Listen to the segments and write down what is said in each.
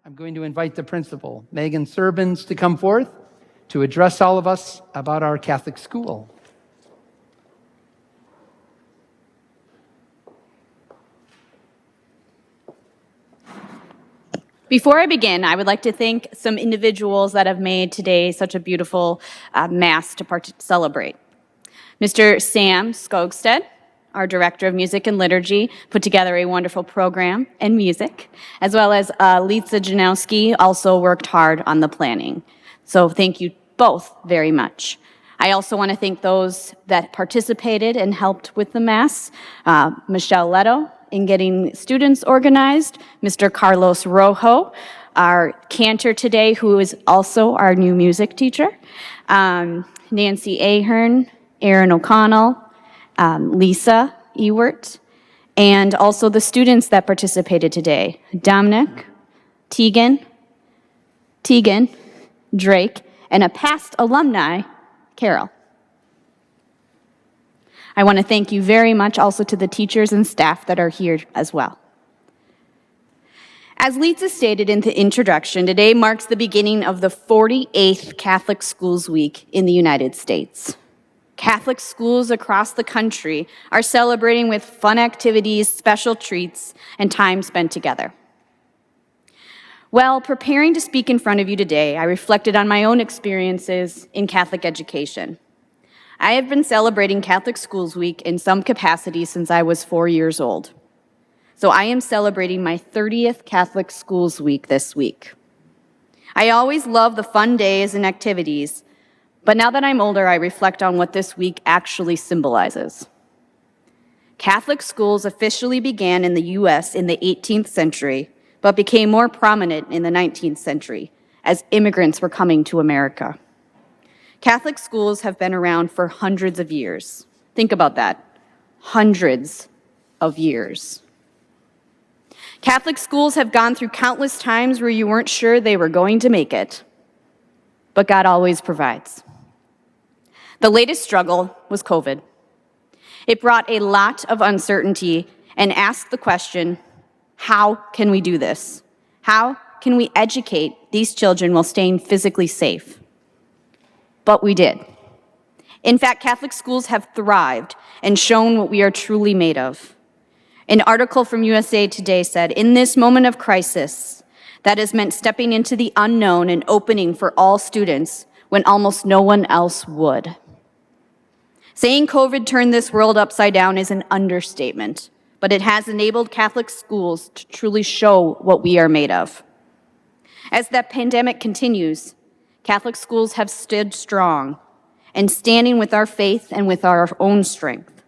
I'm going to invite the principal, Megan Cerbins, to come forth to address all of us about our Catholic school. Before I begin, I would like to thank some individuals that have made today such a beautiful Mass to celebrate. Mr. Sam Skogstad, our Director of Music and Liturgy, put together a wonderful program and music, as well as Lisa Janowski also worked hard on the planning. So thank you both very much. I also want to thank those that participated and helped with the Mass, Michelle Leto, in getting students organized, Mr. Carlos Rojo, our cantor today, who is also our new music teacher, Nancy Ahern, Aaron O'Connell, Lisa Ewert, and also the students that participated today, Dominic, Tegan, Drake, and a past alumni, Carol. I want to thank you very much also to the teachers and staff that are here as well. As Lisa stated in the introduction, today marks the beginning of the 48th Catholic Schools Week in the United States. Catholic schools across the country are celebrating with fun activities, special treats, and time spent together. While preparing to speak in front of you today, I reflected on my own experiences in Catholic education. I have been celebrating Catholic Schools Week in some capacity since I was 4 years old. So I am celebrating my 30th Catholic Schools Week this week. I always love the fun days and activities, but now that I'm older, I reflect on what this week actually symbolizes. Catholic schools officially began in the U.S. in the 18th century, but became more prominent in the 19th century as immigrants were coming to America. Catholic schools have been around for hundreds of years. Think about that, hundreds of years. Catholic schools have gone through countless times where you weren't sure they were going to make it, but God always provides. The latest struggle was COVID. It brought a lot of uncertainty and asked the question, how can we do this? How can we educate these children while staying physically safe? But we did. In fact, Catholic schools have thrived and shown what we are truly made of. An article from USA Today said, in this moment of crisis, that has meant stepping into the unknown and opening for all students when almost no one else would. Saying COVID turned this world upside down is an understatement, but it has enabled Catholic schools to truly show what we are made of. As the pandemic continues, Catholic schools have stood strong and standing with our faith and with our own strength.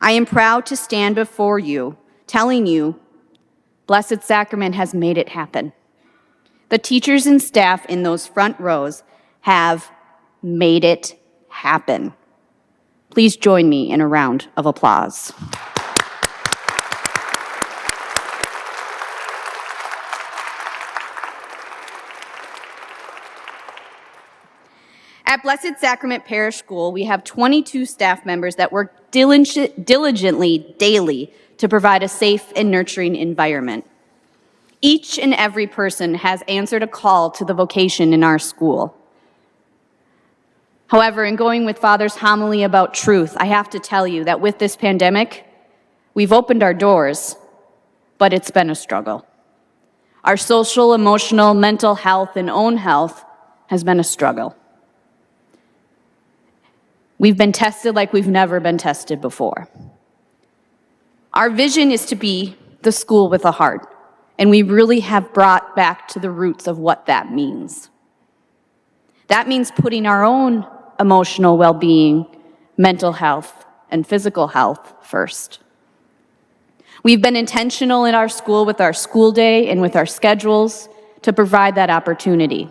I am proud to stand before you, telling you, Blessed Sacrament has made it happen. The teachers and staff in those front rows have made it happen. Please join me in a round of applause. At Blessed Sacrament Parish School, we have 22 staff members that work diligently daily to provide a safe and nurturing environment. Each and every person has answered a call to the vocation in our school. However, in going with Father's homily about truth, I have to tell you that with this pandemic, we've opened our doors, but it's been a struggle. Our social, emotional, mental health, and own health has been a struggle. We've been tested like we've never been tested before. Our vision is to be the school with a heart, and we really have brought back to the roots of what that means. That means putting our own emotional well-being, mental health, and physical health first. We've been intentional in our school with our school day and with our schedules to provide that opportunity.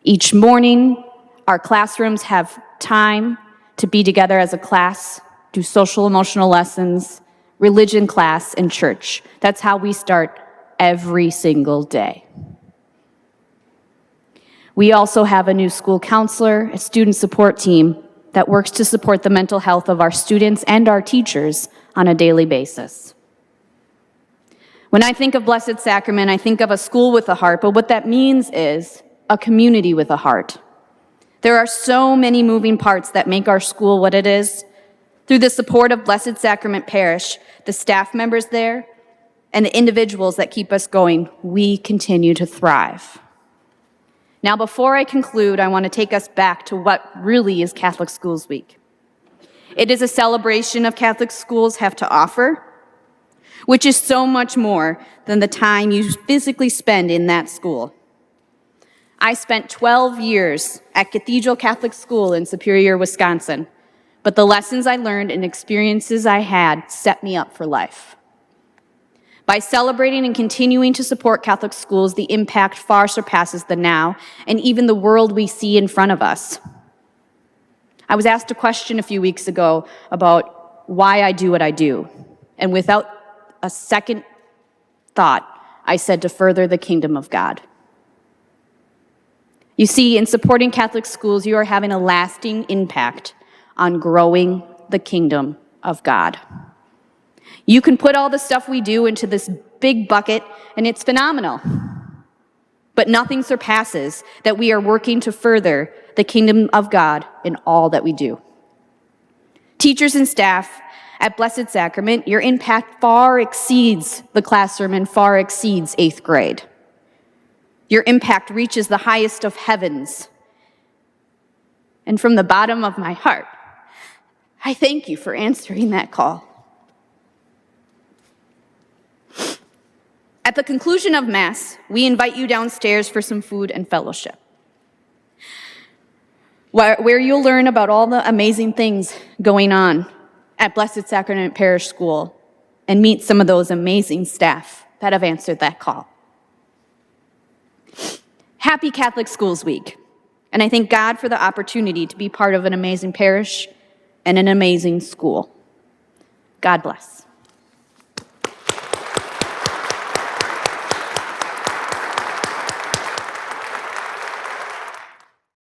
Each morning, our classrooms have time to be together as a class, do social emotional lessons, religion class, and church. That's how we start every single day. We also have a new school counselor, a student support team that works to support the mental health of our students and our teachers on a daily basis. When I think of Blessed Sacrament, I think of a school with a heart, but what that means is a community with a heart. There are so many moving parts that make our school what it is. Through the support of Blessed Sacrament Parish, the staff members there, and the individuals that keep us going, we continue to thrive. Now, before I conclude, I want to take us back to what really is Catholic Schools Week. It is a celebration of Catholic schools have to offer, which is so much more than the time you physically spend in that school. I spent 12 years at Cathedral Catholic School in Superior, Wisconsin, but the lessons I learned and experiences I had set me up for life. By celebrating and continuing to support Catholic schools, the impact far surpasses the now and even the world we see in front of us. I was asked a question a few weeks ago about why I do what I do, and without a second thought, I said to further the kingdom of God. You see, in supporting Catholic schools, you are having a lasting impact on growing the kingdom of God. You can put all the stuff we do into this big bucket, and it's phenomenal. But nothing surpasses that we are working to further the kingdom of God in all that we do. Teachers and staff at Blessed Sacrament, your impact far exceeds the classroom and far exceeds 8th grade. Your impact reaches the highest of heavens. And from the bottom of my heart, I thank you for answering that call. At the conclusion of Mass, we invite you downstairs for some food and fellowship, where you'll learn about all the amazing things going on at Blessed Sacrament Parish School and meet some of those amazing staff that have answered that call. Happy Catholic Schools Week, and I thank God for the opportunity to be part of an amazing parish and an amazing school. God bless.